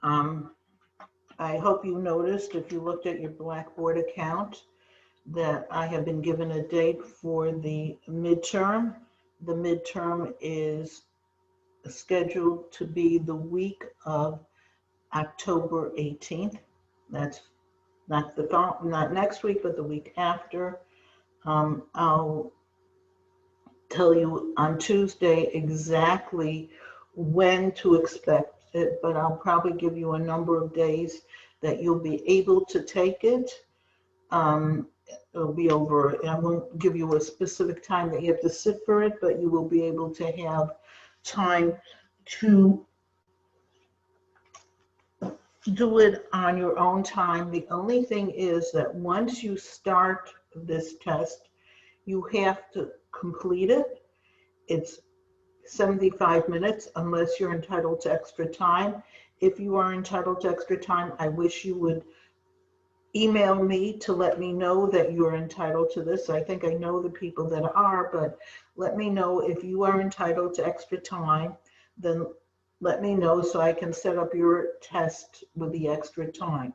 Um, I hope you noticed, if you looked at your Blackboard account, that I have been given a date for the midterm. The midterm is scheduled to be the week of October 18th. That's not next week, but the week after. I'll tell you on Tuesday exactly when to expect it, but I'll probably give you a number of days that you'll be able to take it. It'll be over, I won't give you a specific time that you have to sit for it, but you will be able to have time to do it on your own time. The only thing is that once you start this test, you have to complete it. It's 75 minutes unless you're entitled to extra time. If you are entitled to extra time, I wish you would email me to let me know that you're entitled to this. I think I know the people that are, but let me know if you are entitled to extra time, then let me know so I can set up your test with the extra time.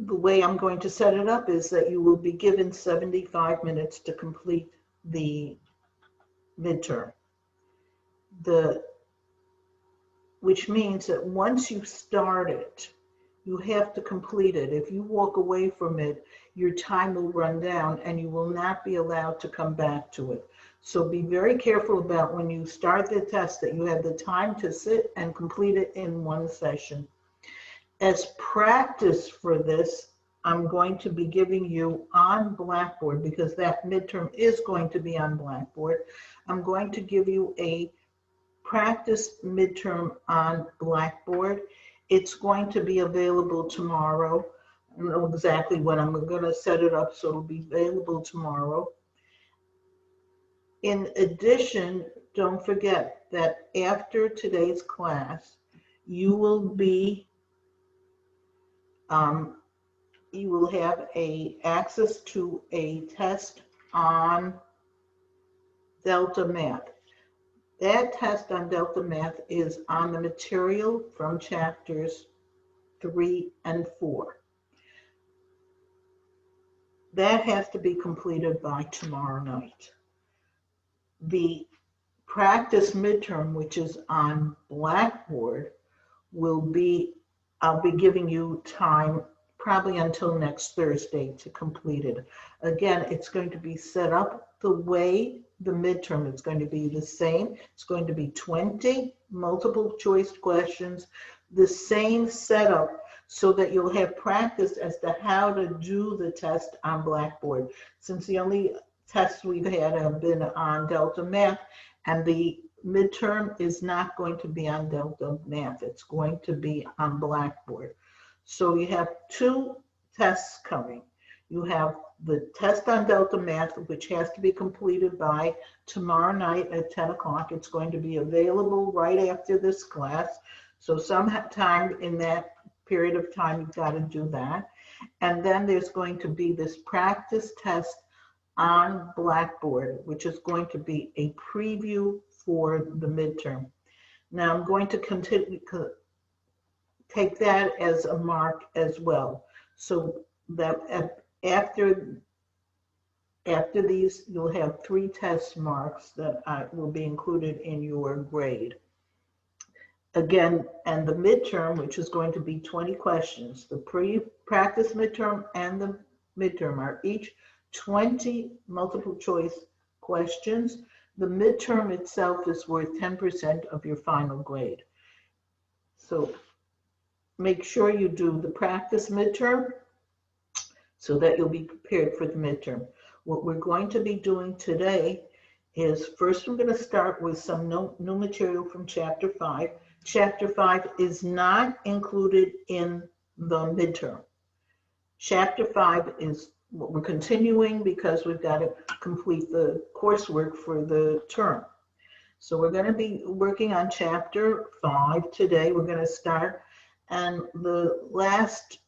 The way I'm going to set it up is that you will be given 75 minutes to complete the midterm. Which means that once you start it, you have to complete it. If you walk away from it, your time will run down and you will not be allowed to come back to it. So be very careful about when you start the test that you have the time to sit and complete it in one session. As practice for this, I'm going to be giving you on Blackboard, because that midterm is going to be on Blackboard. I'm going to give you a practice midterm on Blackboard. It's going to be available tomorrow. I don't know exactly when I'm going to set it up, so it'll be available tomorrow. In addition, don't forget that after today's class, you will have access to a test on Delta Math. That test on Delta Math is on the material from chapters 3 and 4. That has to be completed by tomorrow night. The practice midterm, which is on Blackboard, I'll be giving you time probably until next Thursday to complete it. Again, it's going to be set up the way the midterm is going to be the same. It's going to be 20 multiple choice questions, the same setup, so that you'll have practice as to how to do the test on Blackboard. Since the only tests we've had have been on Delta Math, and the midterm is not going to be on Delta Math. It's going to be on Blackboard. So you have two tests coming. You have the test on Delta Math, which has to be completed by tomorrow night at 10 o'clock. It's going to be available right after this class. So sometime in that period of time, you've got to do that. And then there's going to be this practice test on Blackboard, which is going to be a preview for the midterm. Now I'm going to continue to take that as a mark as well, so that after these, you'll have 3 test marks that will be included in your grade. Again, and the midterm, which is going to be 20 questions, the pre-practice midterm and the midterm are each 20 multiple choice questions. The midterm itself is worth 10% of your final grade. So make sure you do the practice midterm so that you'll be prepared for the midterm. What we're going to be doing today is, first we're going to start with some new material from Chapter 5. Chapter 5 is not included in the midterm. Chapter 5 is what we're continuing because we've got to complete the coursework for the term. So we're going to be working on Chapter 5 today. We're going to start, and the last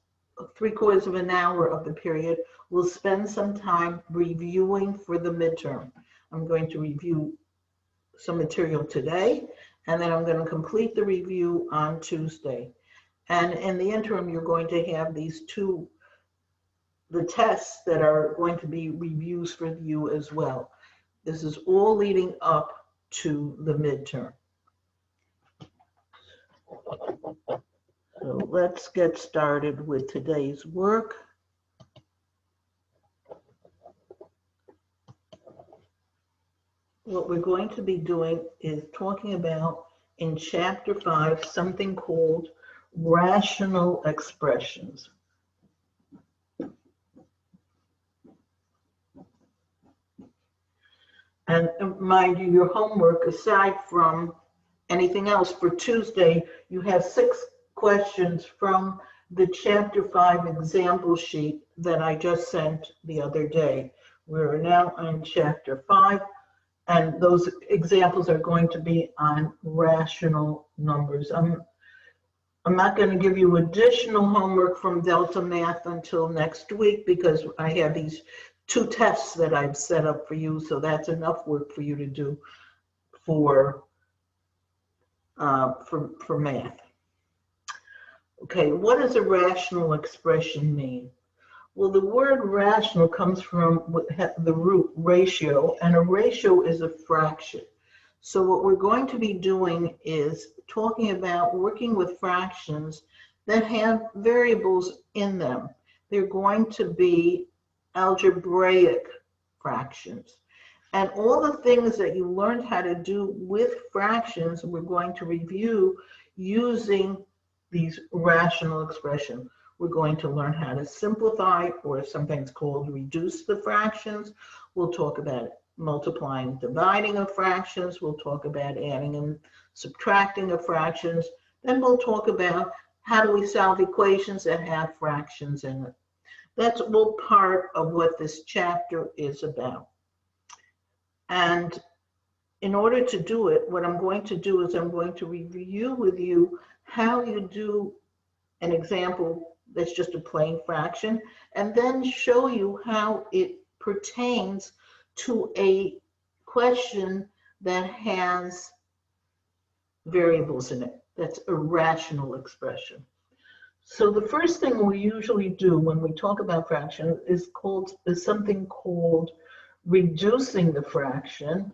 3/4 of an hour of the period, we'll spend some time reviewing for the midterm. I'm going to review some material today, and then I'm going to complete the review on Tuesday. And in the interim, you're going to have these the tests that are going to be reviews for you as well. This is all leading up to the midterm. So let's get started with today's work. What we're going to be doing is talking about in Chapter 5 something called rational expressions. And mind you, your homework, aside from anything else for Tuesday, you have 6 questions from the Chapter 5 example sheet that I just sent the other day. We're now on Chapter 5, and those examples are going to be on rational numbers. I'm not going to give you additional homework from Delta Math until next week because I have these 2 tests that I've set up for you, so that's enough work for you to do for math. Okay, what does a rational expression mean? Well, the word rational comes from the root ratio, and a ratio is a fraction. So what we're going to be doing is talking about working with fractions that have variables in them. They're going to be algebraic fractions. And all the things that you learned how to do with fractions, we're going to review using these rational expressions. We're going to learn how to simplify, or sometimes called reduce the fractions. We'll talk about multiplying, dividing of fractions. We'll talk about adding and subtracting of fractions. Then we'll talk about how do we solve equations that have fractions in it. That's all part of what this chapter is about. And in order to do it, what I'm going to do is I'm going to review with you how you do an example that's just a plain fraction, and then show you how it pertains to a question that has variables in it. That's a rational expression. So the first thing we usually do when we talk about fraction is something called reducing the fraction,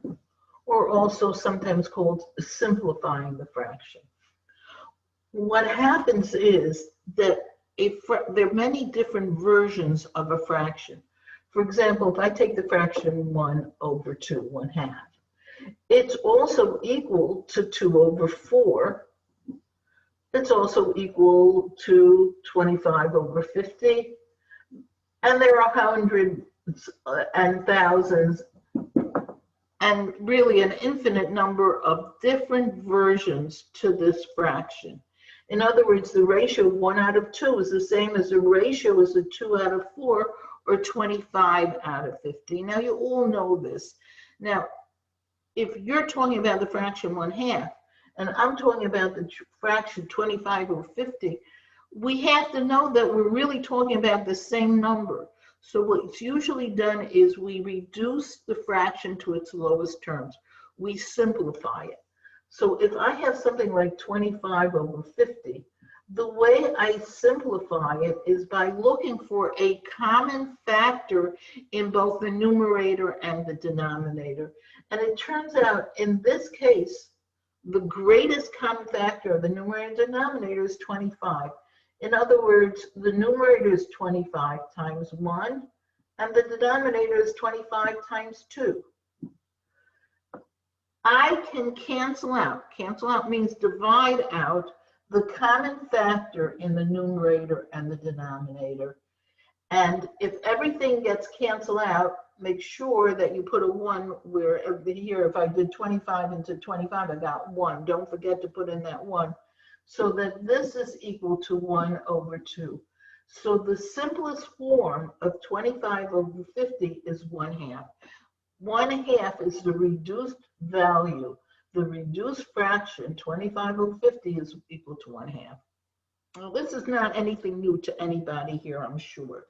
or also sometimes called simplifying the fraction. What happens is that there are many different versions of a fraction. For example, if I take the fraction 1 over 2, 1/2, it's also equal to 2 over 4. It's also equal to 25 over 50. And there are hundreds and thousands and really an infinite number of different versions to this fraction. In other words, the ratio 1 out of 2 is the same as the ratio as a 2 out of 4 or 25 out of 50. Now, you all know this. Now, if you're talking about the fraction 1/2, and I'm talking about the fraction 25 over 50, we have to know that we're really talking about the same number. So what's usually done is we reduce the fraction to its lowest terms. We simplify it. So if I have something like 25 over 50, the way I simplify it is by looking for a common factor in both the numerator and the denominator. And it turns out in this case, the greatest common factor of the numerator and denominator is 25. In other words, the numerator is 25 times 1, and the denominator is 25 times 2. I can cancel out. Cancel out means divide out the common factor in the numerator and the denominator. And if everything gets canceled out, make sure that you put a 1 where here, if I did 25 into 25, I got 1. Don't forget to put in that 1. So that this is equal to 1 over 2. So the simplest form of 25 over 50 is 1/2. 1/2 is the reduced value. The reduced fraction, 25 over 50, is equal to 1/2. Now, this is not anything new to anybody here, I'm sure.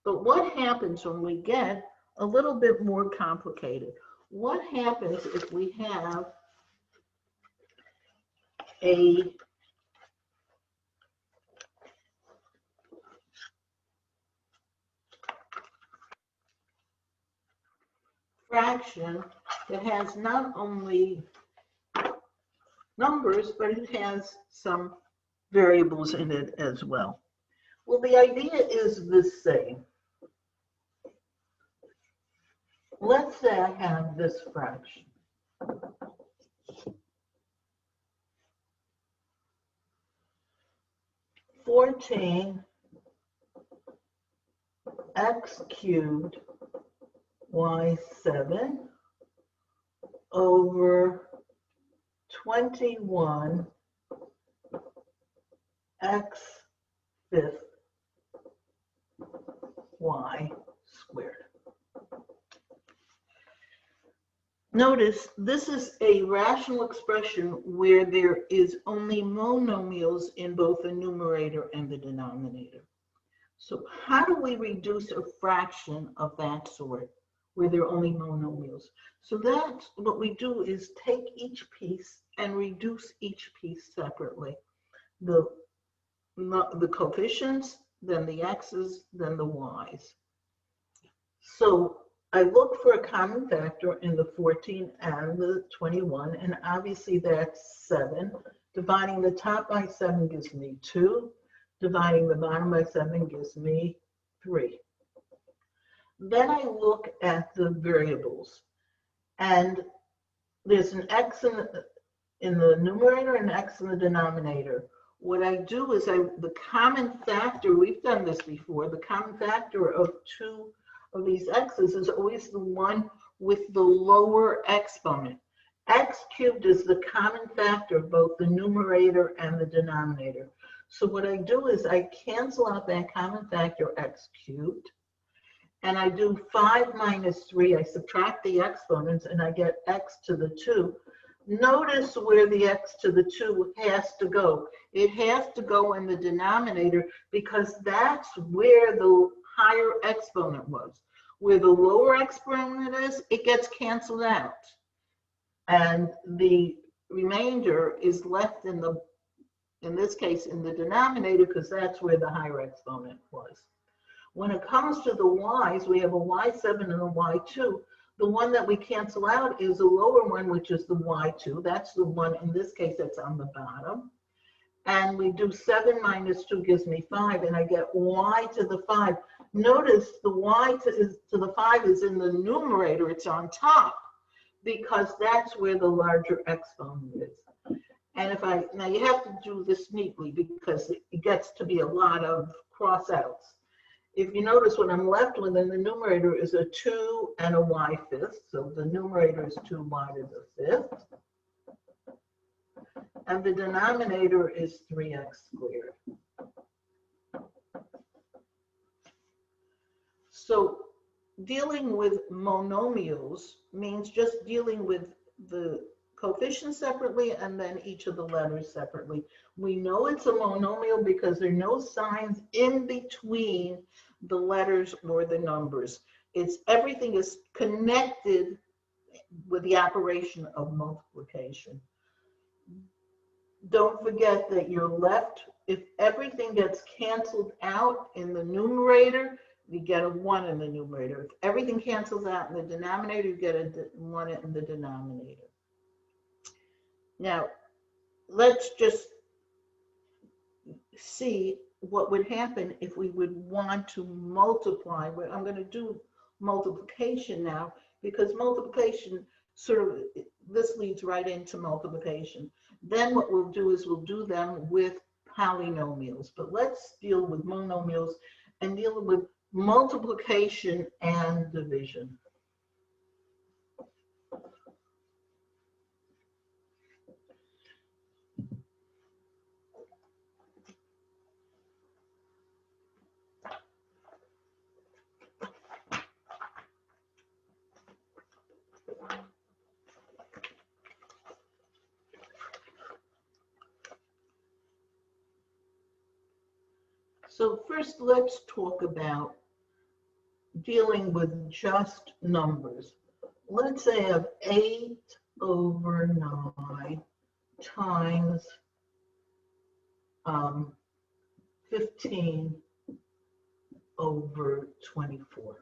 But what happens when we get a little bit more complicated? What happens if we have a fraction that has not only numbers, but it has some variables in it as well. Well, the idea is the same. Let's say I have this fraction. (14) x cubed y7 over 21 x fifth y squared. Notice this is a rational expression where there is only monomials in both the numerator and the denominator. So how do we reduce a fraction of that sort where there are only monomials? So that's what we do, is take each piece and reduce each piece separately. The coefficients, then the x's, then the y's. So I look for a common factor in the 14 and the 21, and obviously that's 7. Dividing the top by 7 gives me 2. Dividing the bottom by 7 gives me 3. Then I look at the variables, and there's an x in the numerator and x in the denominator. What I do is the common factor, we've done this before, the common factor of two of these x's is always the one with the lower exponent. X cubed is the common factor of both the numerator and the denominator. So what I do is I cancel out that common factor x cubed, and I do 5 minus 3. I subtract the exponents, and I get x to the 2. Notice where the x to the 2 has to go. It has to go in the denominator because that's where the higher exponent was. Where the lower exponent is, it gets canceled out. And the remainder is left in this case, in the denominator, because that's where the higher exponent was. When it comes to the y's, we have a y7 and a y2. The one that we cancel out is the lower one, which is the y2. That's the one, in this case, that's on the bottom. And we do 7 minus 2 gives me 5, and I get y to the 5. Notice the y to the 5 is in the numerator. It's on top, because that's where the larger exponent is. And now you have to do this neatly because it gets to be a lot of cross-outs. If you notice, what I'm left with in the numerator is a 2 and a y fifth. So the numerator is 2y to the fifth. And the denominator is 3x squared. So dealing with monomials means just dealing with the coefficients separately and then each of the letters separately. We know it's a monomial because there are no signs in between the letters or the numbers. Everything is connected with the operation of multiplication. Don't forget that you're left, if everything gets canceled out in the numerator, you get a 1 in the numerator. If everything cancels out in the denominator, you get a 1 in the denominator. Now, let's just see what would happen if we would want to multiply. I'm going to do multiplication now, because multiplication this leads right into multiplication. Then what we'll do is we'll do them with polynomials. But let's deal with monomials and deal with multiplication and division. So first, let's talk about dealing with just numbers. Let's say I have 8 over 9 times 15 over 24.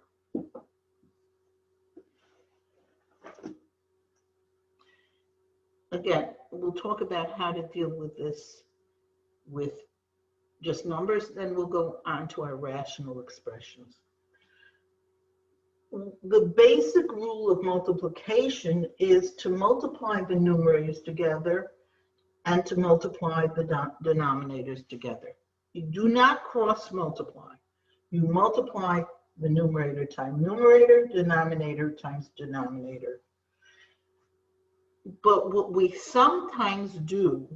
Again, we'll talk about how to deal with this with just numbers, then we'll go on to our rational expressions. The basic rule of multiplication is to multiply the numerators together and to multiply the denominators together. You do not cross multiply. You multiply the numerator times numerator, denominator times denominator. But what we sometimes do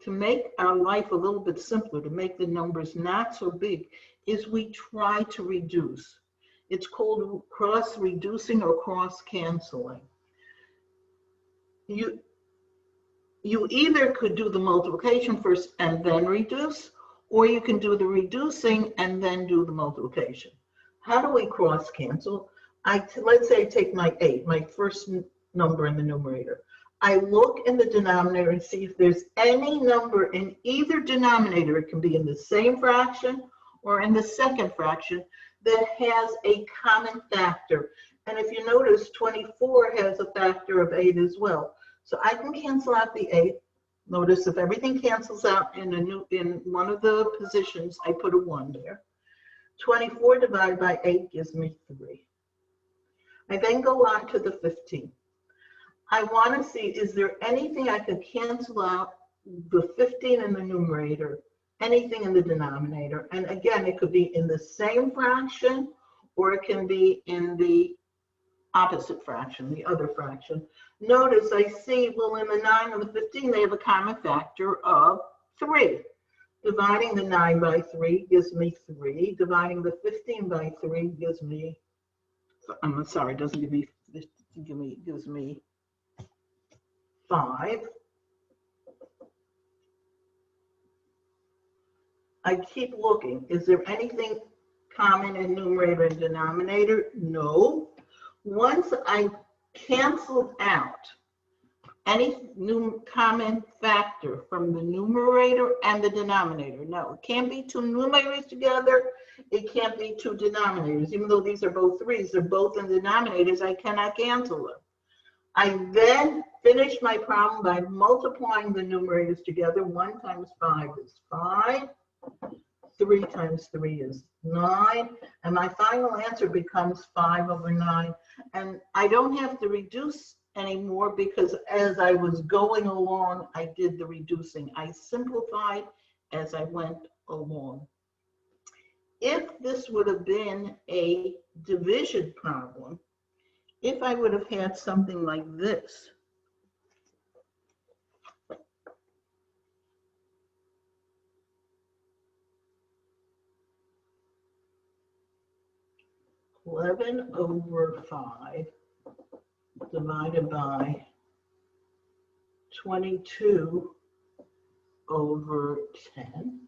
to make our life a little bit simpler, to make the numbers not so big, is we try to reduce. It's called cross-reducing or cross-canceling. You either could do the multiplication first and then reduce, or you can do the reducing and then do the multiplication. How do we cross-cancel? Let's say I take my 8, my first number in the numerator. I look in the denominator and see if there's any number in either denominator, it can be in the same fraction or in the second fraction, that has a common factor. And if you notice, 24 has a factor of 8 as well. So I can cancel out the 8. Notice if everything cancels out in one of the positions, I put a 1 there. 24 divided by 8 gives me 3. I then go on to the 15. I want to see, is there anything I could cancel out the 15 in the numerator, anything in the denominator? And again, it could be in the same fraction, or it can be in the opposite fraction, the other fraction. Notice I see, well, in the 9 and the 15, they have a common factor of 3. Dividing the 9 by 3 gives me 3. Dividing the 15 by 3 gives me, I'm sorry, it doesn't give me, it gives me 5. I keep looking. Is there anything common in numerator and denominator? No. Once I canceled out any common factor from the numerator and the denominator. No, it can't be two numerators together. It can't be two denominators. Even though these are both 3s, they're both in denominators, I cannot cancel them. I then finish my problem by multiplying the numerators together. 1 times 5 is 5. 3 times 3 is 9. And my final answer becomes 5 over 9. And I don't have to reduce anymore because as I was going along, I did the reducing. I simplified as I went along. If this would have been a division problem, if I would have had something like this, (11 over 5 divided by 22 over 10.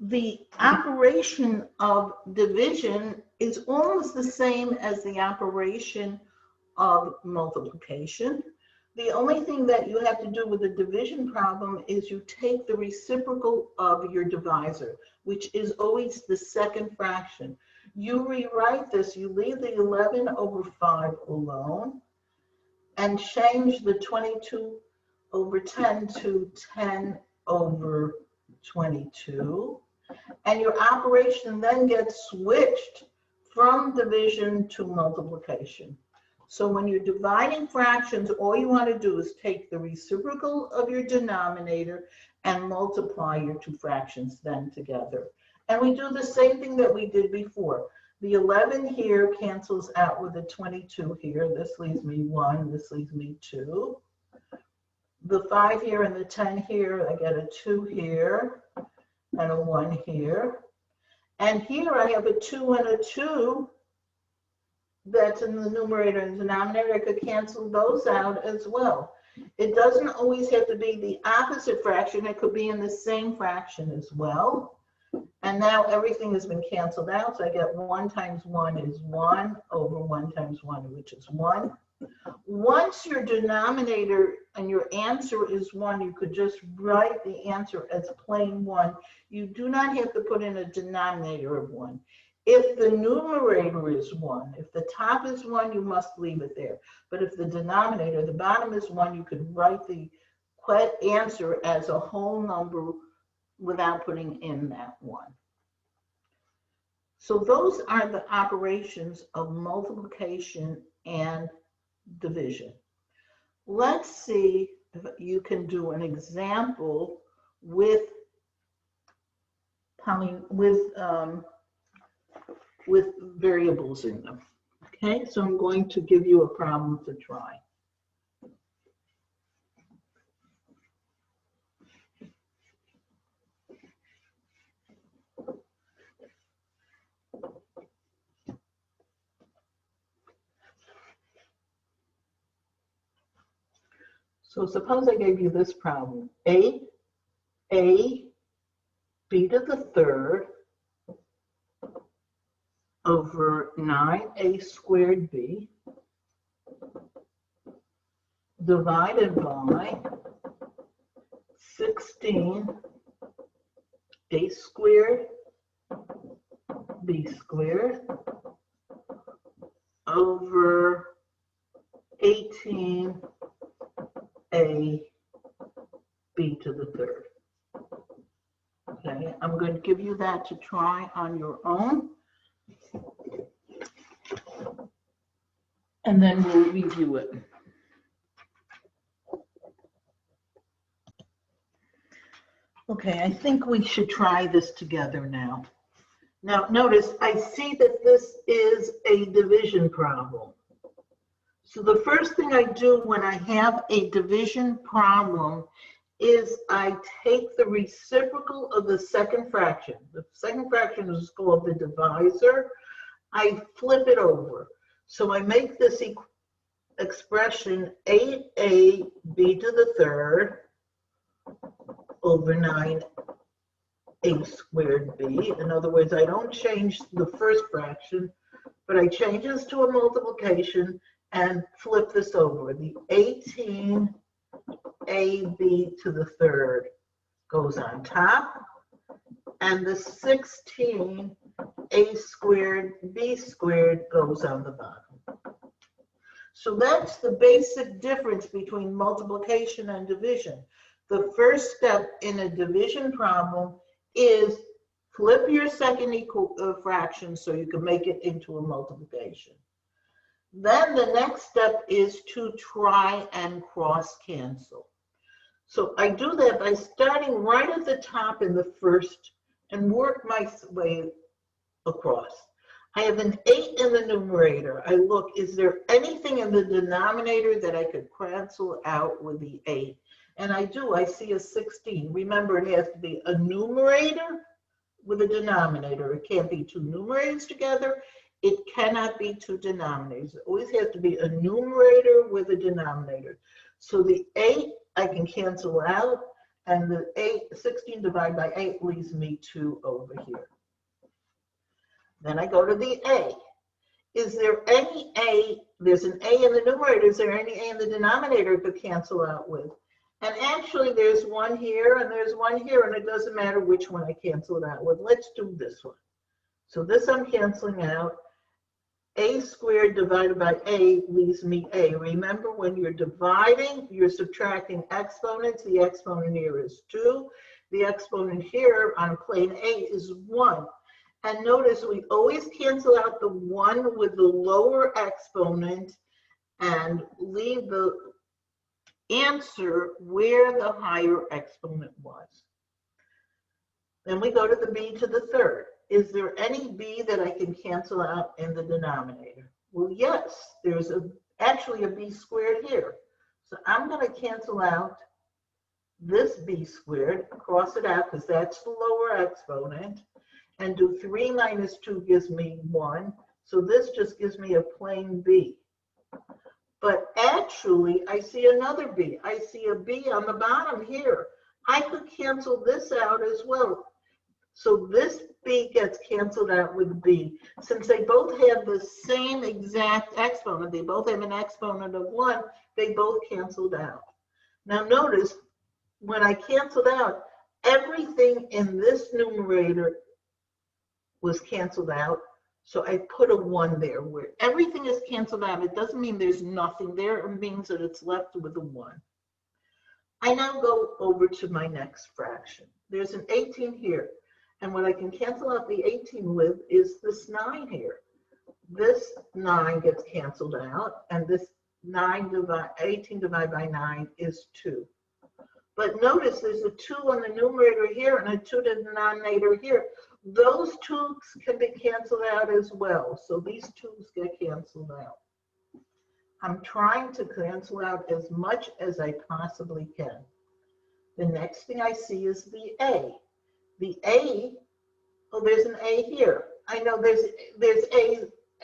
The operation of division is almost the same as the operation of multiplication. The only thing that you have to do with the division problem is you take the reciprocal of your divisor, which is always the second fraction. You rewrite this, you leave the 11 over 5 alone and change the 22 over 10 to 10 over 22. And your operation then gets switched from division to multiplication. So when you're dividing fractions, all you want to do is take the reciprocal of your denominator and multiply your two fractions then together. And we do the same thing that we did before. The 11 here cancels out with the 22 here. This leaves me 1, this leaves me 2. The 5 here and the 10 here, I get a 2 here and a 1 here. And here I have a 2 and a 2 that's in the numerator and denominator. I could cancel those out as well. It doesn't always have to be the opposite fraction. It could be in the same fraction as well. And now everything has been canceled out. So I get 1 times 1 is 1 over 1 times 1, which is 1. Once your denominator and your answer is 1, you could just write the answer as plain 1. You do not have to put in a denominator of 1. If the numerator is 1, if the top is 1, you must leave it there. But if the denominator, the bottom is 1, you could write the answer as a whole number without putting in that 1. So those are the operations of multiplication and division. Let's see if you can do an example with variables in them. Okay, so I'm going to give you a problem to try. So suppose I gave you this problem: 8a b to the third over 9a squared b divided by 16a squared b squared over 18a b to the third. Okay, I'm going to give you that to try on your own, and then we'll review it. Okay, I think we should try this together now. Now, notice I see that this is a division problem. So the first thing I do when I have a division problem is I take the reciprocal of the second fraction. The second fraction is called the divisor. I flip it over. So I make this expression 8a b to the third over 9a squared b. In other words, I don't change the first fraction, but I change this to a multiplication and flip this over. The 18ab to the third goes on top, and the 16a squared b squared goes on the bottom. So that's the basic difference between multiplication and division. The first step in a division problem is flip your second fraction so you can make it into a multiplication. Then the next step is to try and cross cancel. So I do that by starting right at the top in the first and work my way across. I have an 8 in the numerator. I look, is there anything in the denominator that I could cancel out with the 8? And I do. I see a 16. Remember, it has to be a numerator with a denominator. It can't be two numerators together. It cannot be two denominators. It always has to be a numerator with a denominator. So the 8 I can cancel out, and the 16 divided by 8 leaves me 2 over here. Then I go to the a. Is there any a? There's an a in the numerator. Is there any a in the denominator to cancel out with? And actually, there's one here and there's one here, and it doesn't matter which one I cancel it out with. Let's do this one. So this I'm canceling out. A squared divided by a leaves me a. Remember, when you're dividing, you're subtracting exponents. The exponent here is 2. The exponent here on plane A is 1. And notice we always cancel out the 1 with the lower exponent and leave the answer where the higher exponent was. Then we go to the b to the third. Is there any b that I can cancel out in the denominator? Well, yes, there's actually a b squared here. So I'm going to cancel out this b squared, cross it out because that's the lower exponent, and do 3 minus 2 gives me 1. So this just gives me a plain b. But actually, I see another b. I see a b on the bottom here. I could cancel this out as well. So this b gets canceled out with b. Since they both have the same exact exponent, they both have an exponent of 1, they both canceled out. Now notice, when I canceled out, everything in this numerator was canceled out. So I put a 1 there. Where everything is canceled out, it doesn't mean there's nothing there. It means that it's left with a 1. I now go over to my next fraction. There's an 18 here. And what I can cancel out the 18 with is this 9 here. This 9 gets canceled out, and this 18 divided by 9 is 2. But notice there's a 2 on the numerator here and a 2 to the denominator here. Those 2's can be canceled out as well. So these 2's get canceled out. I'm trying to cancel out as much as I possibly can. The next thing I see is the A. The A, oh, there's an A here. I know there's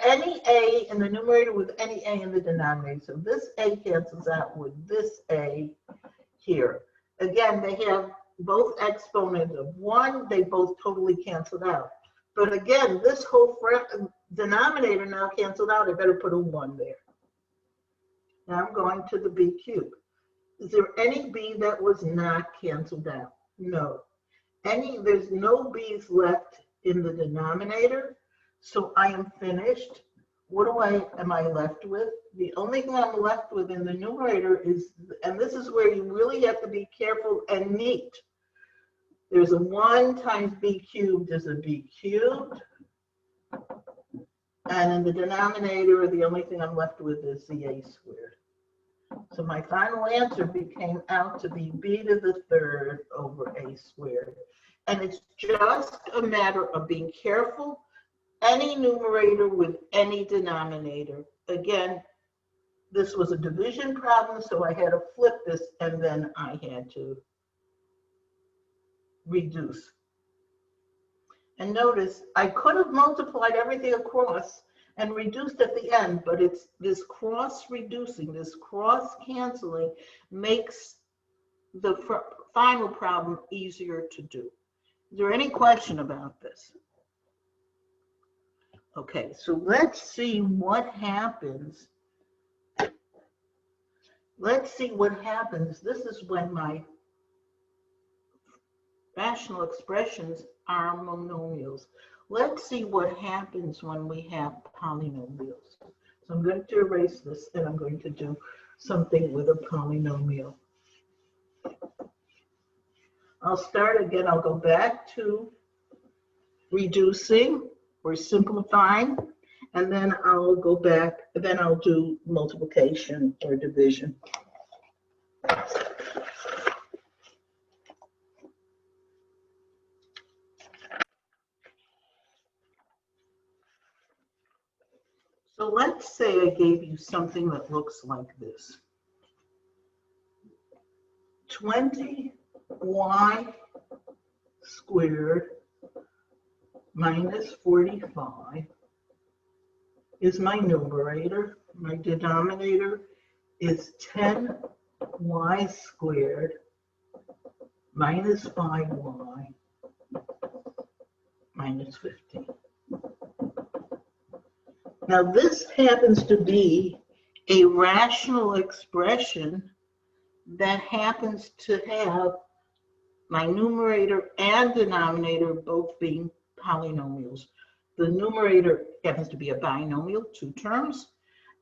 any A in the numerator with any A in the denominator. So this A cancels out with this A here. Again, they have both exponents of 1. They both totally canceled out. But again, this whole denominator now canceled out. I better put a 1 there. Now I'm going to the b cubed. Is there any b that was not canceled out? No. There's no b's left in the denominator, so I am finished. What am I left with? The only thing I'm left with in the numerator is, and this is where you really have to be careful and neat. There's a 1 times b cubed is a b cubed. And in the denominator, the only thing I'm left with is the a squared. So my final answer became out to be b to the 3rd over a squared. And it's just a matter of being careful. Any numerator with any denominator. Again, this was a division problem, so I had to flip this, and then I had to reduce. And notice, I could have multiplied everything across and reduced at the end, but it's this cross reducing, this cross canceling makes the final problem easier to do. Is there any question about this? Okay, so let's see what happens. Let's see what happens. This is when my rational expressions are monomials. Let's see what happens when we have polynomials. So I'm going to erase this, and I'm going to do something with a polynomial. I'll start again. I'll go back to reducing or simplifying, and then I'll go back, then I'll do multiplication or division. So let's say I gave you something that looks like this. 20y squared minus 45 is my numerator. My denominator is 10y squared minus 5y minus 15. Now this happens to be a rational expression that happens to have my numerator and denominator both being polynomials. The numerator happens to be a binomial, 2 terms,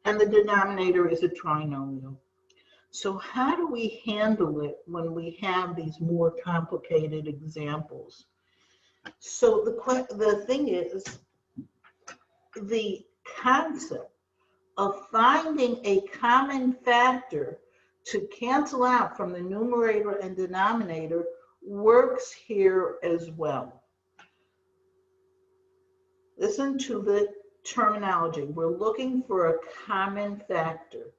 and the denominator is a trinomial. So how do we handle it when we have these more complicated examples? So the thing is, the concept of finding a common factor to cancel out from the numerator and denominator works here as well. Listen to the terminology. We're looking for a common factor.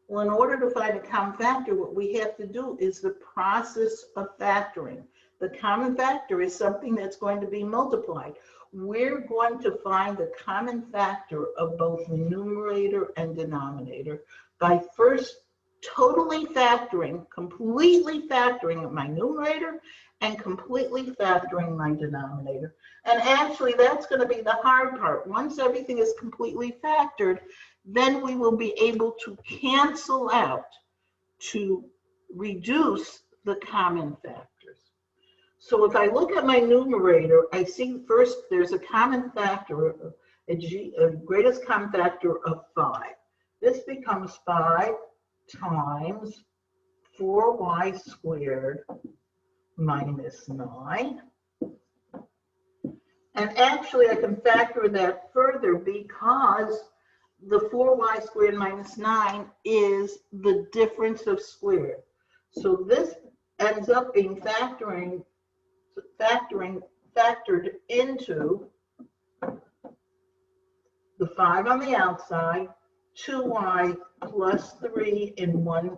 Well, in order to find a common factor, what we have to do is the process of factoring. The common factor is something that's going to be multiplied. We're going to find the common factor of both the numerator and denominator by first totally factoring, completely factoring my numerator and completely factoring my denominator. And actually, that's going to be the hard part. Once everything is completely factored, then we will be able to cancel out to reduce the common factors. So if I look at my numerator, I see first there's a common factor, a greatest common factor of 5. This becomes 5 times 4y squared minus 9. And actually I can factor that further because the 4y squared minus 9 is the difference of squared. So this ends up being factored into the 5 on the outside, 2y plus 3 in one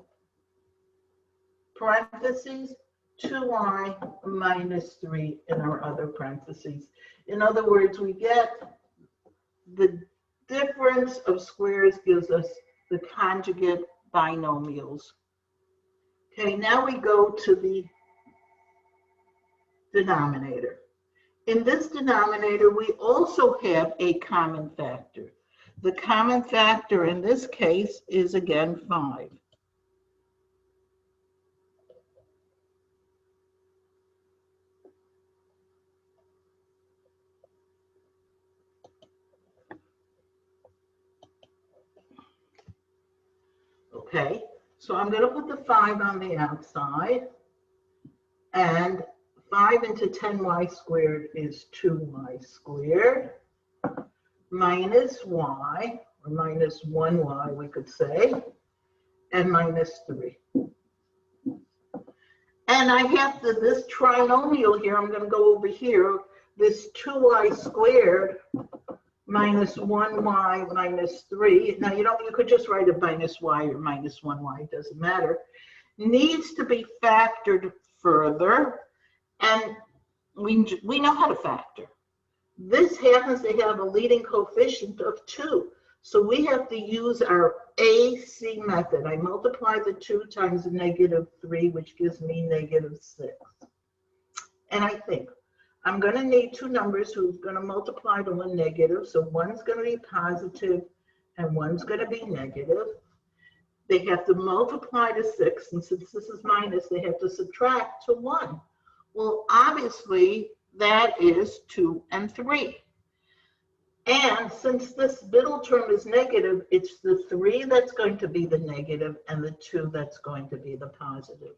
parentheses, 2y minus 3 in our other parentheses. In other words, we get the difference of squares gives us the conjugate binomials. Okay, now we go to the denominator. In this denominator, we also have a common factor. The common factor in this case is again 5. Okay, so I'm going to put the 5 on the outside, and 5 into 10y squared is 2y squared minus y, or minus 1y we could say, and minus 3. And I have this trinomial here, I'm going to go over here, this 2y squared minus 1y minus 3. Now you could just write it minus y or minus 1y, it doesn't matter. Needs to be factored further, and we know how to factor. This happens to have a leading coefficient of 2. So we have to use our AC method. I multiply the 2 times negative 3, which gives me negative 6. And I think I'm going to need two numbers who's going to multiply to one negative. So one's going to be positive and one's going to be negative. They have to multiply to 6. And since this is minus, they have to subtract to 1. Well, obviously, that is 2 and 3. And since this middle term is negative, it's the 3 that's going to be the negative and the 2 that's going to be the positive.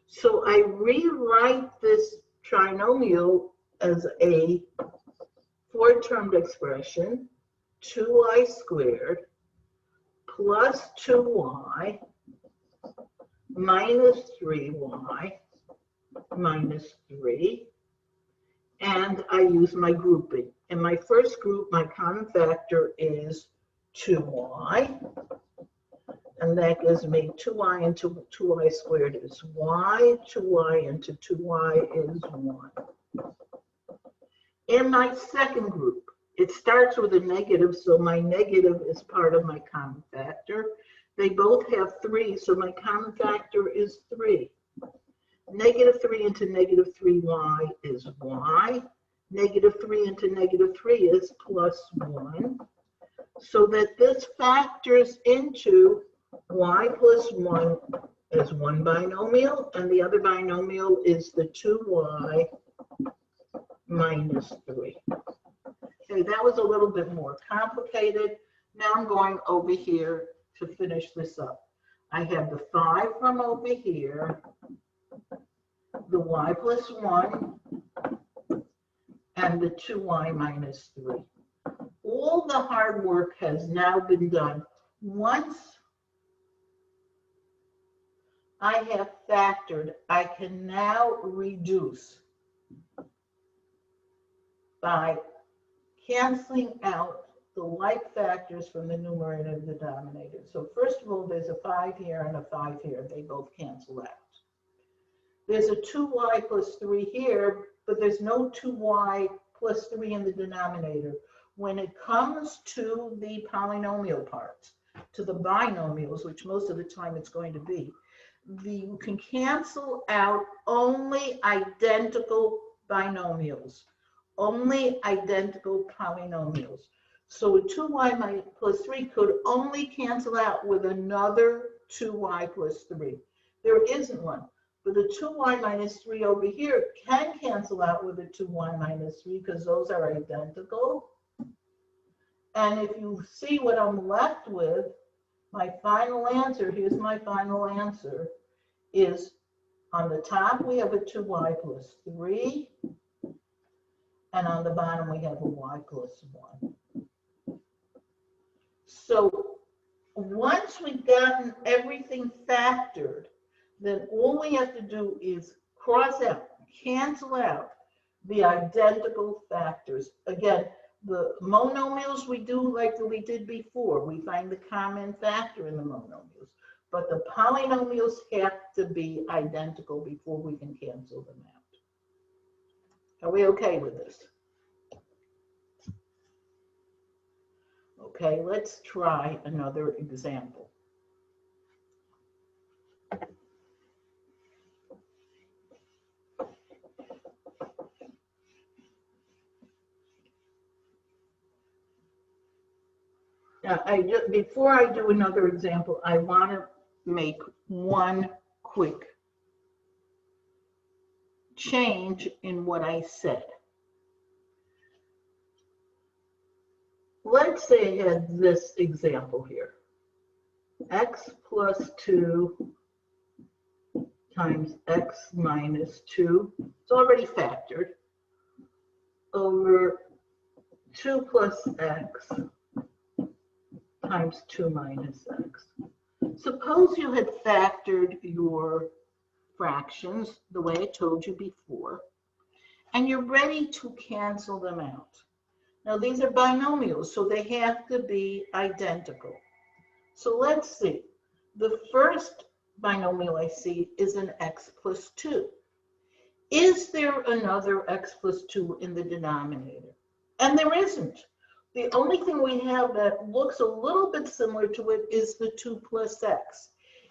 So I rewrite this trinomial as a 4-termed expression, 2y squared plus 2y minus 3y minus 3. And I use my grouping. In my first group, my common factor is 2y. And that gives me 2y into 2y squared is y. 2y into 2y is 1. In my second group, it starts with a negative, so my negative is part of my common factor. They both have 3, so my common factor is 3. Negative 3 into negative 3y is y. Negative 3 into negative 3 is plus 1. So that this factors into y plus 1 as one binomial, and the other binomial is the 2y minus 3. Okay, that was a little bit more complicated. Now I'm going over here to finish this up. I have the 5 from over here, the y plus 1, and the 2y minus 3. All the hard work has now been done. Once I have factored, I can now reduce by canceling out the like factors from the numerator and the denominator. So first of all, there's a 5 here and a 5 here. They both cancel out. There's a 2y plus 3 here, but there's no 2y plus 3 in the denominator. When it comes to the polynomial parts, to the binomials, which most of the time it's going to be, you can cancel out only identical binomials, only identical polynomials. So a 2y plus 3 could only cancel out with another 2y plus 3. There isn't one. But the 2y minus 3 over here can cancel out with a 2y minus 3 because those are identical. And if you see what I'm left with, my final answer, here's my final answer, is on the top we have a 2y plus 3, and on the bottom we have a y plus 1. So once we've gotten everything factored, then all we have to do is cross out, cancel out the identical factors. Again, the monomials we do like we did before. We find the common factor in the monomials. But the polynomials have to be identical before we can cancel them out. Are we okay with this? Okay, let's try another example. Now, before I do another example, I want to make one quick change in what I said. Let's say I had this example here. X plus 2 times x minus 2, it's already factored, over 2 plus x times 2 minus x. Suppose you had factored your fractions the way I told you before, and you're ready to cancel them out. Now these are binomials, so they have to be identical. So let's see. The first binomial I see is an x plus 2. Is there another x plus 2 in the denominator? And there isn't. The only thing we have that looks a little bit similar to it is the 2 plus x.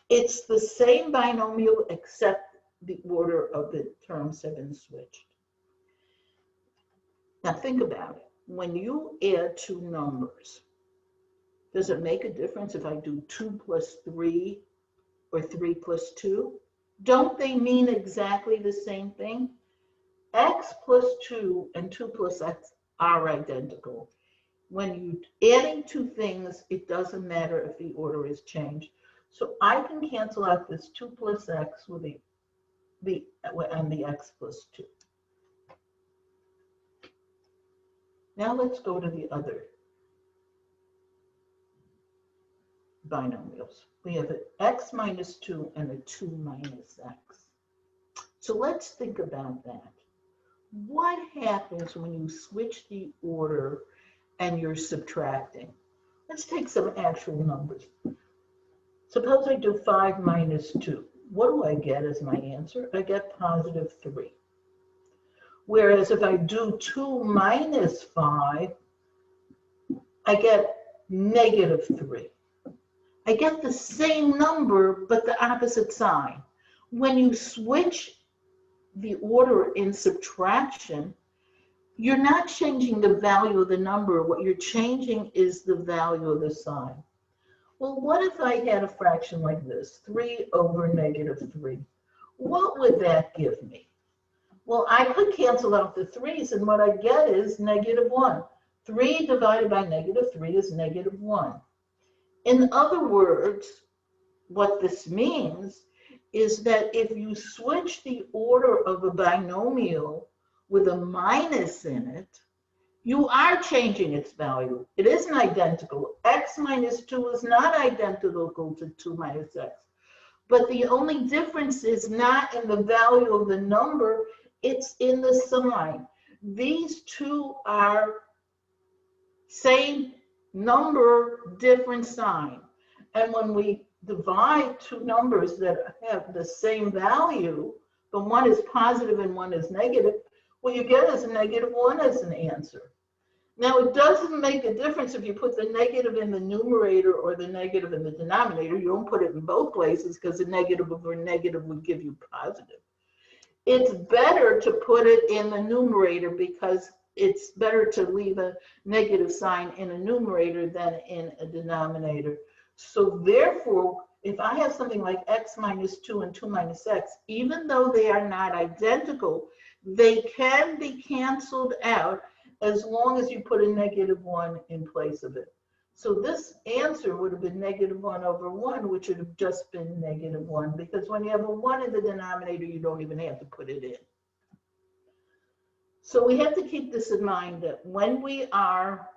It's the same binomial except the order of the terms have been switched. Now think about it. When you add two numbers, does it make a difference if I do 2 plus 3 or 3 plus 2? Don't they mean exactly the same thing? X plus 2 and 2 plus x are identical. When you're adding two things, it doesn't matter if the order is changed. So I can cancel out this 2 plus x with the x plus 2. Now let's go to the other binomials. We have an x minus 2 and a 2 minus x. So let's think about that. What happens when you switch the order and you're subtracting? Let's take some actual numbers. Suppose I do 5 minus 2. What do I get as my answer? I get positive 3. Whereas if I do 2 minus 5, I get negative 3. I get the same number, but the opposite sign. When you switch the order in subtraction, you're not changing the value of the number. What you're changing is the value of the sign. Well, what if I had a fraction like this, 3 over negative 3? What would that give me? Well, I could cancel out the 3's, and what I get is negative 1. 3 divided by negative 3 is negative 1. In other words, what this means is that if you switch the order of a binomial with a minus in it, you are changing its value. It isn't identical. X minus 2 is not identical to 2 minus x. But the only difference is not in the value of the number, it's in the sign. These two are same number, different sign. And when we divide two numbers that have the same value, but one is positive and one is negative, what you get is a negative 1 as an answer. Now, it doesn't make a difference if you put the negative in the numerator or the negative in the denominator. You don't put it in both places because the negative over negative would give you positive. It's better to put it in the numerator because it's better to leave a negative sign in a numerator than in a denominator. So therefore, if I have something like x minus 2 and 2 minus x, even though they are not identical, they can be canceled out as long as you put a negative 1 in place of it. So this answer would have been negative 1 over 1, which would have just been negative 1, because when you have a 1 in the denominator, you don't even have to put it in. So we have to keep this in mind that when we are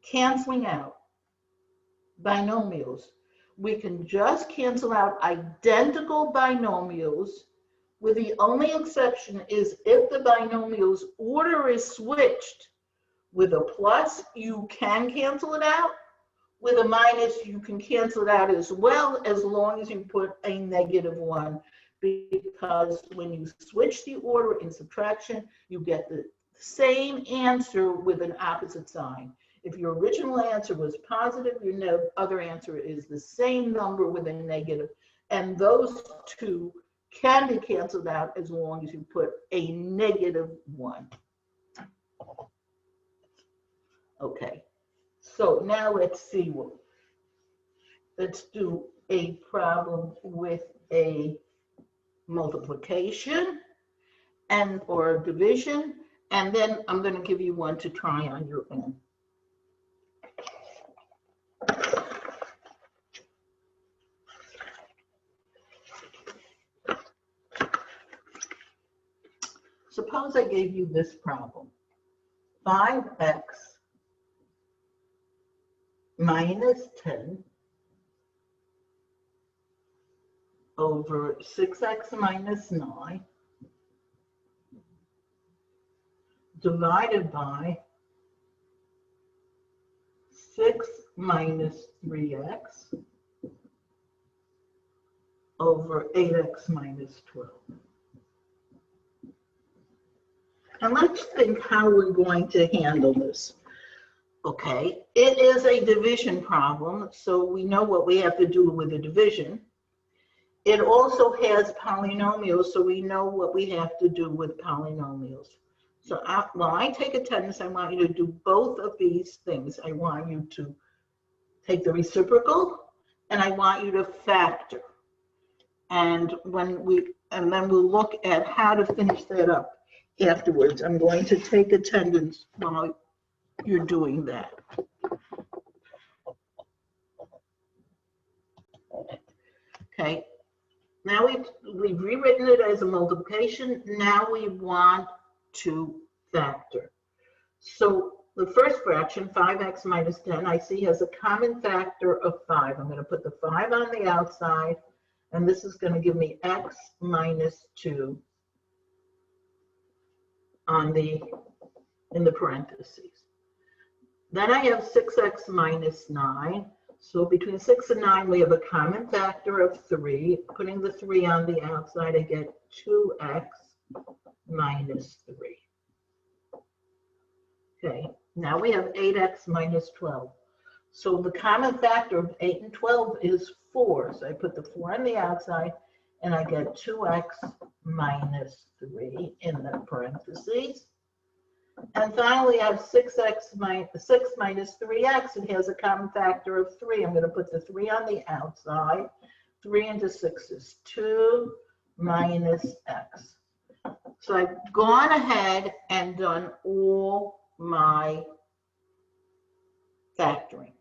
canceling out binomials, we can just cancel out identical binomials, with the only exception is if the binomial's order is switched. With a plus, you can cancel it out. With a minus, you can cancel it out as well, as long as you put a negative 1. Because when you switch the order in subtraction, you get the same answer with an opposite sign. If your original answer was positive, your other answer is the same number with a negative. And those two can be canceled out as long as you put a negative 1. Okay, so now let's see let's do a problem with a multiplication or division, and then I'm going to give you one to try on your own. Suppose I gave you this problem. 5x minus 10 over 6x minus 9 divided by 6 minus 3x over 8x minus 12. And let's think how we're going to handle this. Okay, it is a division problem, so we know what we have to do with the division. It also has polynomials, so we know what we have to do with polynomials. So while I take attendance, I want you to do both of these things. I want you to take the reciprocal, and I want you to factor. And then we'll look at how to finish that up afterwards. I'm going to take attendance while you're doing that. Okay, now we've rewritten it as a multiplication. Now we want to factor. So the first fraction, 5x minus 10, I see has a common factor of 5. I'm going to put the 5 on the outside, and this is going to give me x minus 2 in the parentheses. Then I have 6x minus 9. So between 6 and 9, we have a common factor of 3. Putting the 3 on the outside, I get 2x minus 3. Okay, now we have 8x minus 12. So the common factor of 8 and 12 is 4. So I put the 4 on the outside, and I get 2x minus 3 in the parentheses. And finally, I have 6 minus 3x. It has a common factor of 3. I'm going to put the 3 on the outside. 3 into 6 is 2 minus x. So I've gone ahead and done all my factoring.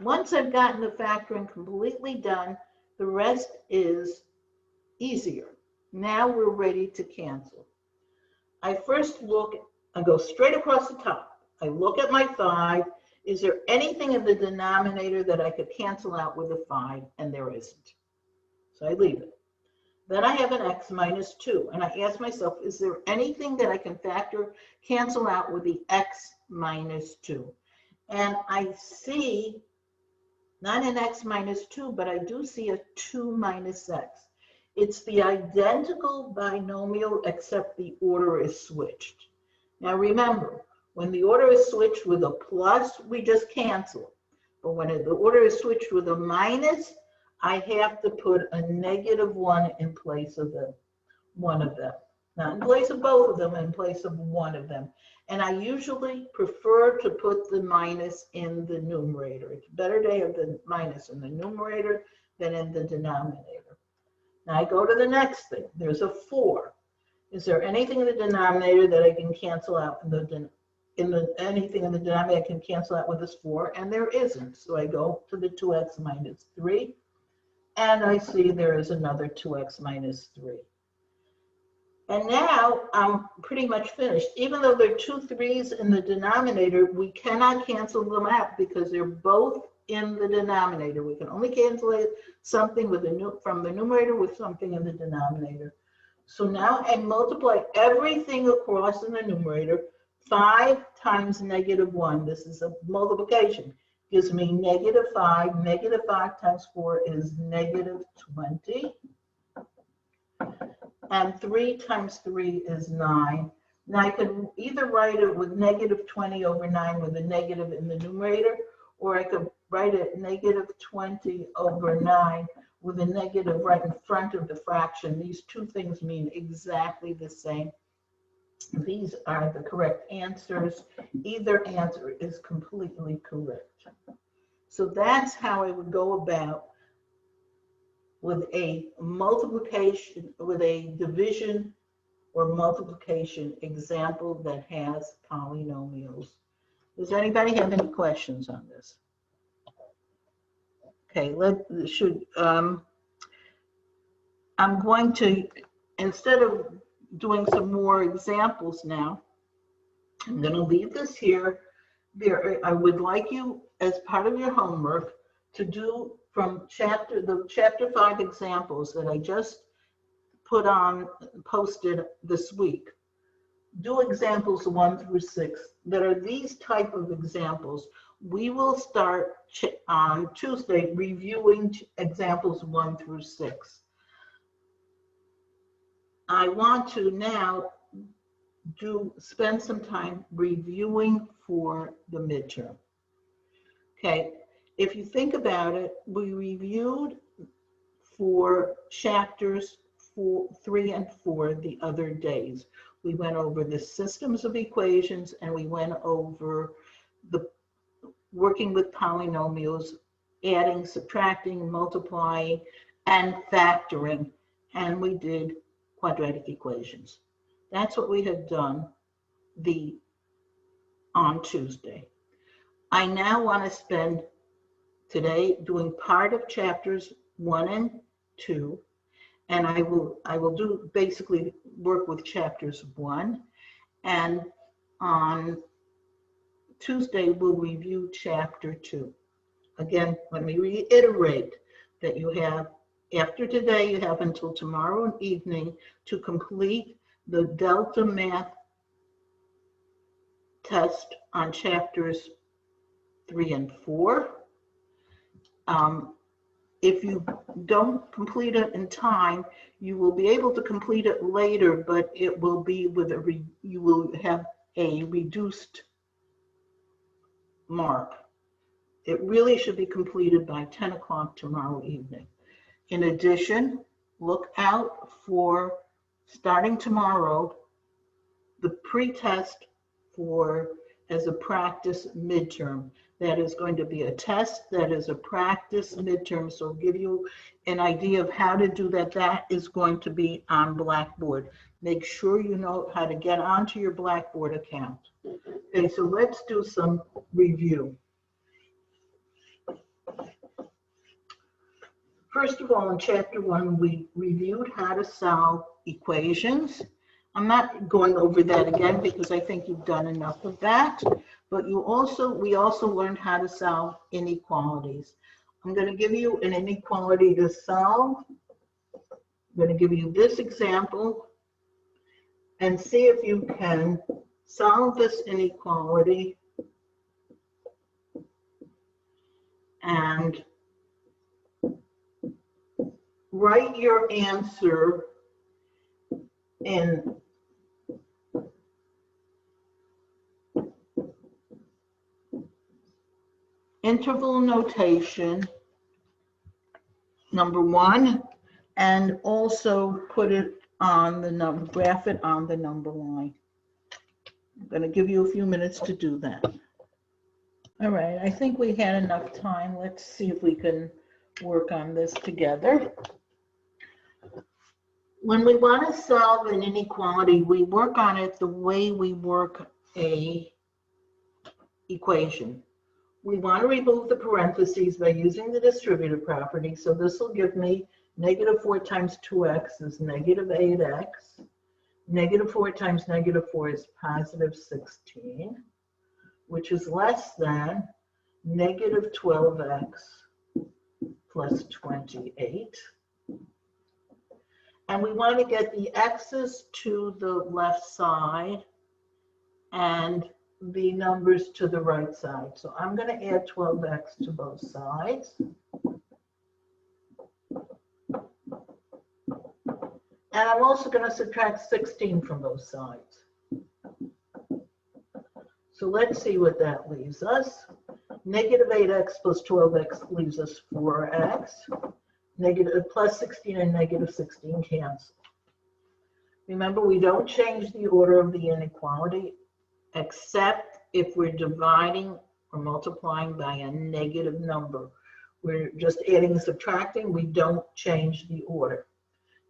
Once I've gotten the factoring completely done, the rest is easier. Now we're ready to cancel. I first I go straight across the top. I look at my 5. Is there anything in the denominator that I could cancel out with a 5? And there isn't. So I leave it. Then I have an x minus 2. And I ask myself, is there anything that I can cancel out with the x minus 2? And I see not an x minus 2, but I do see a 2 minus x. It's the identical binomial except the order is switched. Now remember, When the order is switched with a plus, we just cancel. But when the order is switched with a minus, I have to put a -1 in place of one of them. Not in place of both of them, in place of one of them. And I usually prefer to put the minus in the numerator. It's better to have the minus in the numerator than in the denominator. Now I go to the next thing. There's a 4. Is there anything in the denominator that I can cancel out anything in the denominator I can cancel out with this 4? And there isn't. So I go to the 2x minus 3, and I see there is another 2x minus 3. And now I'm pretty much finished. Even though there are 2 3's in the denominator, we cannot cancel them out because they're both in the denominator. We can only cancel something from the numerator with something in the denominator. So now I multiply everything across in the numerator. 5 times -1, this is a multiplication, gives me -5. -5 times 4 is -20. And 3 times 3 is 9. Now I could either write it with -20 over 9 with a negative in the numerator, or I could write it -20 over 9 with a negative right in front of the fraction. These two things mean exactly the same. These are the correct answers. Either answer is completely correct. So that's how I would go about with a multiplication, with a division or multiplication example that has polynomials. Does anybody have any questions on this? Okay, I'm going to, instead of doing some more examples now, I'm going to leave this here. I would like you, as part of your homework, to do from the chapter 5 examples that I just posted this week. Do examples 1 through 6 that are these type of examples. We will start on Tuesday reviewing examples 1 through 6. I want to now spend some time reviewing for the midterm. Okay, if you think about it, we reviewed for chapters 3 and 4 the other days. We went over the systems of equations, and we went over the working with polynomials, adding, subtracting, multiplying, and factoring, and we did quadratic equations. That's what we have done on Tuesday. I now want to spend today doing part of chapters 1 and 2, and I will do basically work with chapters 1, and on Tuesday we'll review chapter 2. Again, let me reiterate that you have, after today, you have until tomorrow evening to complete the Delta Math test on chapters 3 and 4. If you don't complete it in time, you will be able to complete it later, but it will be with you will have a reduced mark. It really should be completed by 10 o'clock tomorrow evening. In addition, look out for, starting tomorrow, the pre-test as a practice midterm. That is going to be a test that is a practice midterm. So I'll give you an idea of how to do that. That is going to be on Blackboard. Make sure you know how to get onto your Blackboard account. Okay, so let's do some review. First of all, in chapter 1, we reviewed how to solve equations. I'm not going over that again because I think you've done enough of that, but we also learned how to solve inequalities. I'm going to give you an inequality to solve. I'm going to give you this example and see if you can solve this inequality and write your answer in interval notation, number one, and also put it on the number, graph it on the number line. I'm going to give you a few minutes to do that. All right, I think we had enough time. Let's see if we can work on this together. When we want to solve an inequality, we work on it the way we work a equation. We want to remove the parentheses by using the distributive property. So this will give me negative 4 times 2x is negative 8x. Negative 4 times negative 4 is positive 16, which is less than negative 12x plus 28. And we want to get the x's to the left side and the numbers to the right side. So I'm going to add 12x to both sides. And I'm also going to subtract 16 from both sides. So let's see what that leaves us. Negative 8x plus 12x leaves us 4x. Negative plus 16 and negative 16 cancel. Remember, we don't change the order of the inequality except if we're dividing or multiplying by a negative number. We're just adding and subtracting. We don't change the order.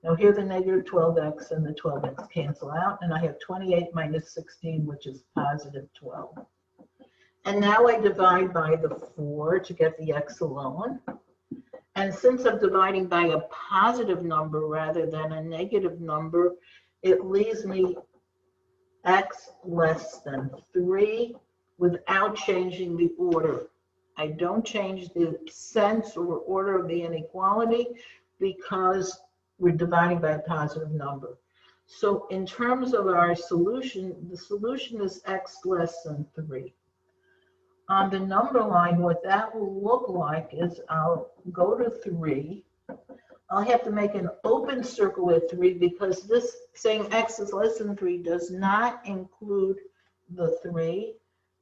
Now here the negative 12x and the 12x cancel out, and I have 28 minus 16, which is positive 12. And now I divide by the 4 to get the x alone. And since I'm dividing by a positive number rather than a negative number, it leaves me x less than 3 without changing the order. I don't change the sense or order of the inequality because we're dividing by a positive number. So in terms of our solution, the solution is x less than 3. On the number line, what that will look like is I'll go to 3. I'll have to make an open circle at 3 because this saying x is less than 3 does not include the 3.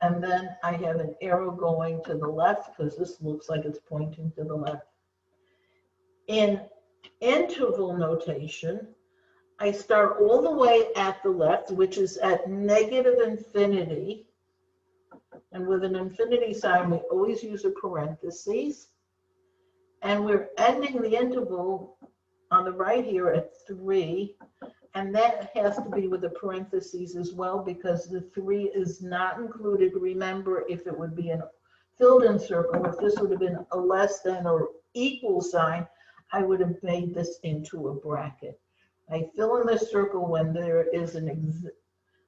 And then I have an arrow going to the left because this looks like it's pointing to the left. In interval notation, I start all the way at the left, which is at negative infinity. And with an infinity sign, we always use a parentheses. And we're ending the interval on the right here at 3. And that has to be with a parentheses as well because the 3 is not included. Remember, if it would be a filled in circle, if this would have been a less than or equal sign, I would have made this into a bracket. I fill in this circle when there is an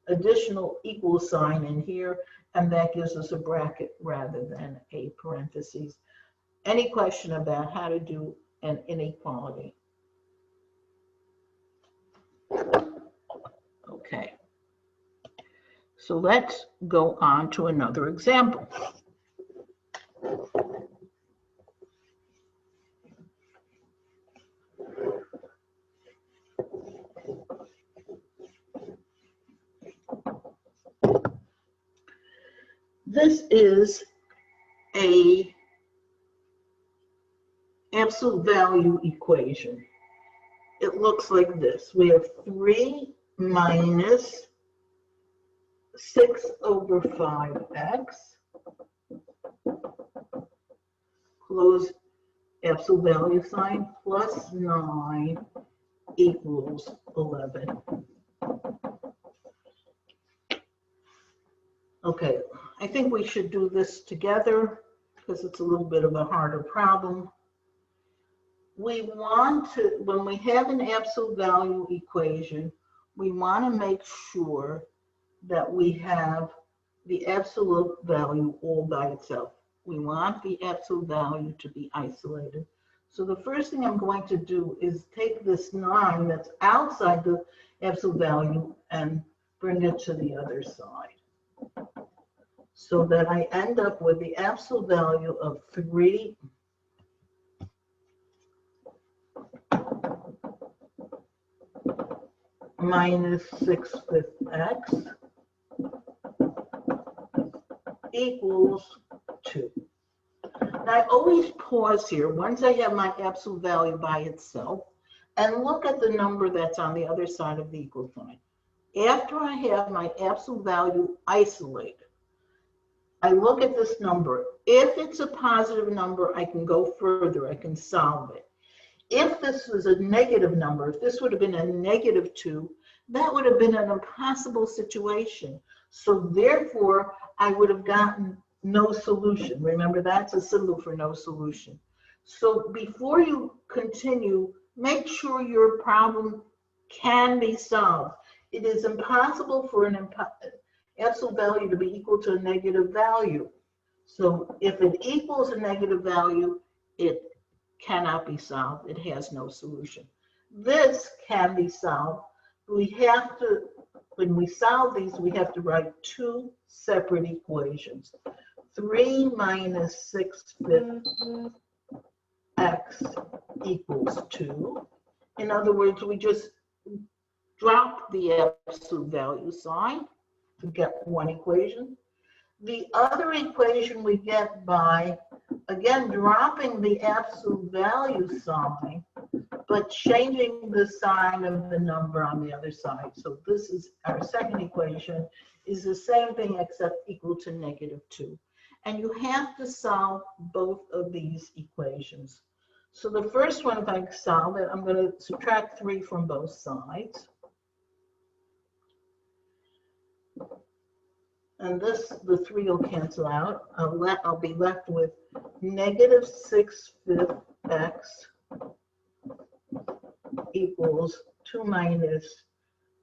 additional equal sign in here, and that gives us a bracket rather than a parentheses. Any question about how to do an inequality? Okay. So let's go on to another example. This is a absolute value equation. It looks like this. We have 3 minus 6 over 5x, close absolute value sign, plus 9 equals 11. Okay, I think we should do this together because it's a little bit of a harder problem. We want to, when we have an absolute value equation, we want to make sure that we have the absolute value all by itself. We want the absolute value to be isolated. So the first thing I'm going to do is take this 9 that's outside the absolute value and bring it to the other side, so that I end up with the absolute value of 3 minus 6/5 x equals 2. And I always pause here once I have my absolute value by itself and look at the number that's on the other side of the equal sign. After I have my absolute value isolated, I look at this number. If it's a positive number, I can go further. I can solve it. If this was a negative number, if this would have been a -2, that would have been an impossible situation. So therefore, I would have gotten no solution. Remember, that's a symbol for no solution. So before you continue, make sure your problem can be solved. It is impossible for an absolute value to be equal to a negative value. So if it equals a negative value, it cannot be solved. It has no solution. This can be solved. We have to, when we solve these, we have to write two separate equations. 3 minus 6/5 x equals 2. In other words, we just drop the absolute value sign to get one equation. The other equation we get by, again, dropping the absolute value sign, but changing the sign of the number on the other side. So this is our second equation, is the same thing except equal to -2. And you have to solve both of these equations. So the first one, if I solve it, I'm going to subtract 3 from both sides. And this, the 3 will cancel out. I'll be left with -6/5 x equals 2 minus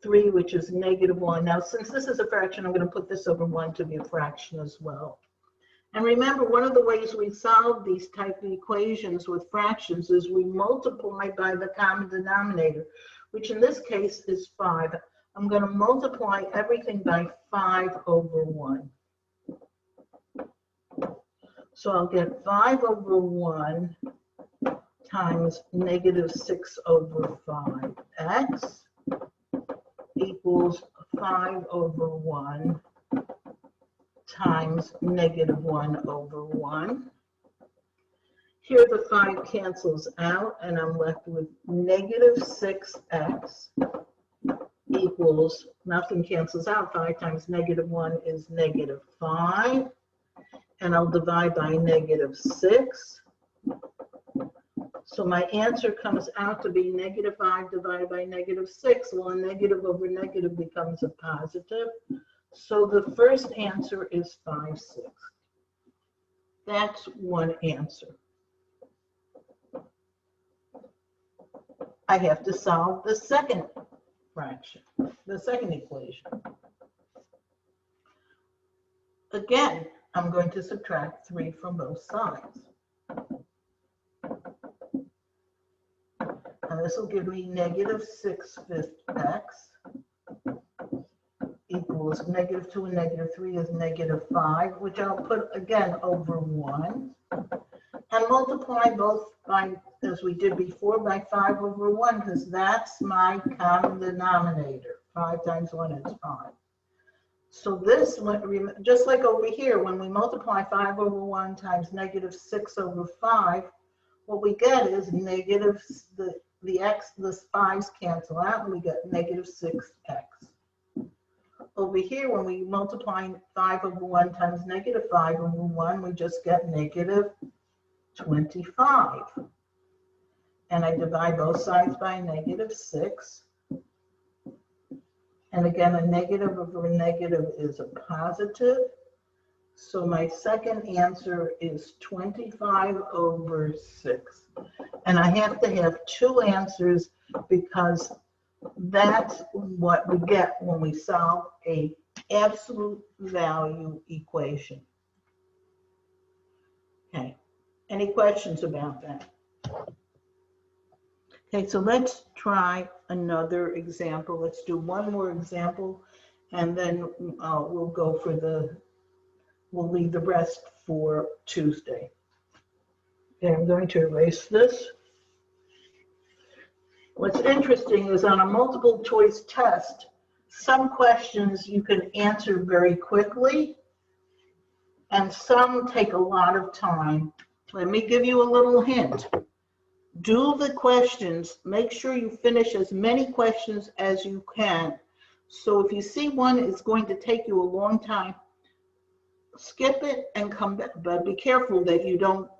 3, which is -1. Now, since this is a fraction, I'm going to put this over 1 to be a fraction as well. And remember, one of the ways we solve these type of equations with fractions is we multiply by the common denominator, which in this case is 5. I'm going to multiply everything by 5 over 1. So I'll get 5 over 1 times -6 over 5x equals 5 over 1 times -1 over 1. Here the 5 cancels out, and I'm left with -6x equals, nothing cancels out, 5 times -1 is -5, and I'll divide by -6. So my answer comes out to be -5 divided by -6. Well, a negative over negative becomes a positive. So the first answer is 5/6. That's one answer. I have to solve the second fraction, the second equation. Again, I'm going to subtract 3 from both sides. And this will give me -6/5 x equals -2 and -3 is -5, which I'll put again over 1. And multiply both by, as we did before, by 5 over 1, because that's my common denominator. 5 times 1 is 5. So this, just like over here, when we multiply 5 over 1 times -6 over 5, what we get is the x, the 5's cancel out, and we get -6x. Over here, when we multiply 5 over 1 times -5 over 1, we just get -25. And I divide both sides by -6. And again, a negative over a negative is a positive. So my second answer is 25 over 6. And I have to have two answers because that's what we get when we solve an absolute value equation. Okay, any questions about that? Okay, so let's try another example. Let's do one more example, and then we'll go for we'll leave the rest for Tuesday. Okay, I'm going to erase this. What's interesting is on a multiple choice test, some questions you can answer very quickly, and some take a lot of time Let me give you a little hint. Do the questions. Make sure you finish as many questions as you can. So if you see one is going to take you a long time, skip it and come back. But be careful that you don't,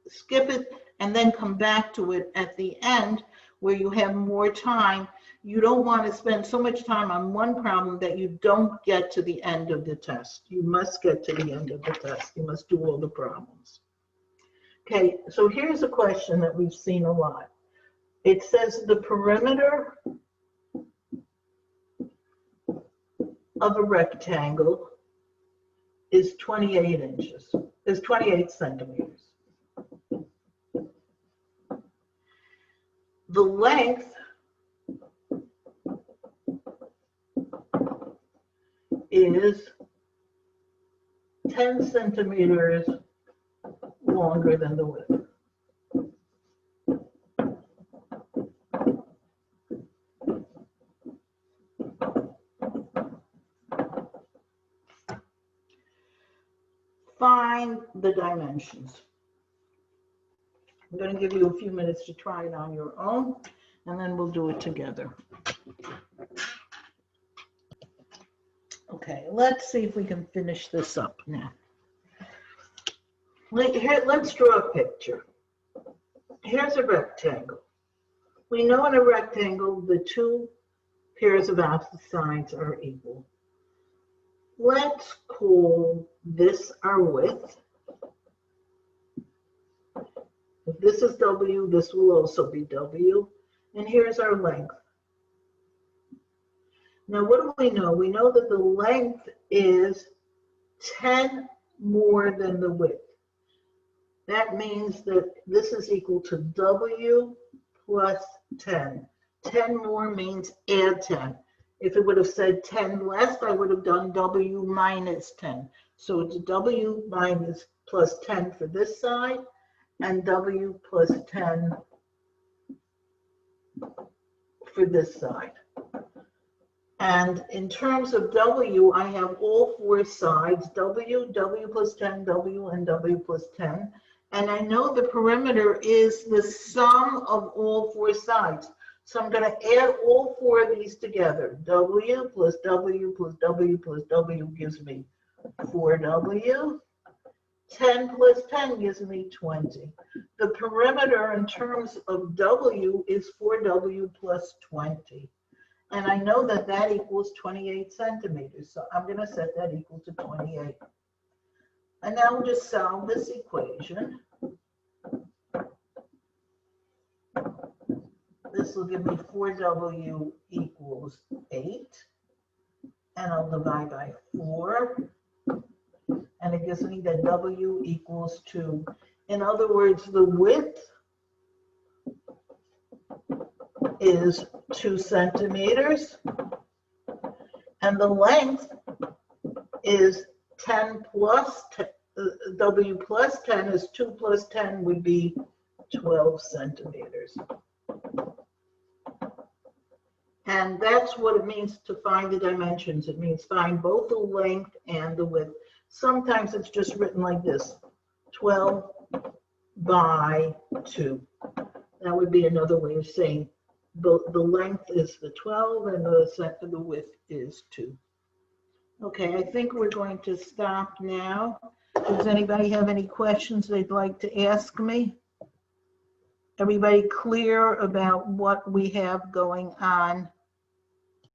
skip it and then come back to it at the end where you have more time. You don't want to spend so much time on one problem that you don't get to the end of the test. You must get to the end of the test. You must do all the problems. Okay, so here's a question that we've seen a lot. It says the perimeter of a rectangle is 28 inches, is 28 centimeters. The length is 10 centimeters longer than the width. Find the dimensions. I'm going to give you a few minutes to try it on your own, and then we'll do it together. Okay, let's see if we can finish this up now. Let's draw a picture. Here's a rectangle. We know in a rectangle the two pairs of opposite sides are equal. Let's call this our width. If this is W, this will also be W. And here's our length. Now, what do we know? We know that the length is 10 more than the width. That means that this is equal to W plus 10. 10 more means add 10. If it would have said 10 less, I would have done W minus 10. So it's W minus plus 10 for this side, and W plus 10 for this side. And in terms of W, I have all four sides, W, W plus 10, W, and W plus 10. And I know the perimeter is the sum of all four sides. So I'm going to add all four of these together. W plus W plus W plus W gives me 4W. 10 plus 10 gives me 20. The perimeter in terms of W is 4W plus 20. And I know that that equals 28 centimeters. So I'm going to set that equal to 28. And now we'll just solve this equation. This will give me 4W equals 8. And I'll divide by 4. And it gives me that W equals 2. In other words, the width is 2 centimeters. And the length is 10 plus 10. W plus 10 is 2 plus 10 would be 12 centimeters. And that's what it means to find the dimensions. It means find both the length and the width. Sometimes it's just written like this, 12 by 2. That would be another way of saying the length is the 12 and the width is 2. Okay, I think we're going to stop now. Does anybody have any questions they'd like to ask me? Everybody clear about what we have going on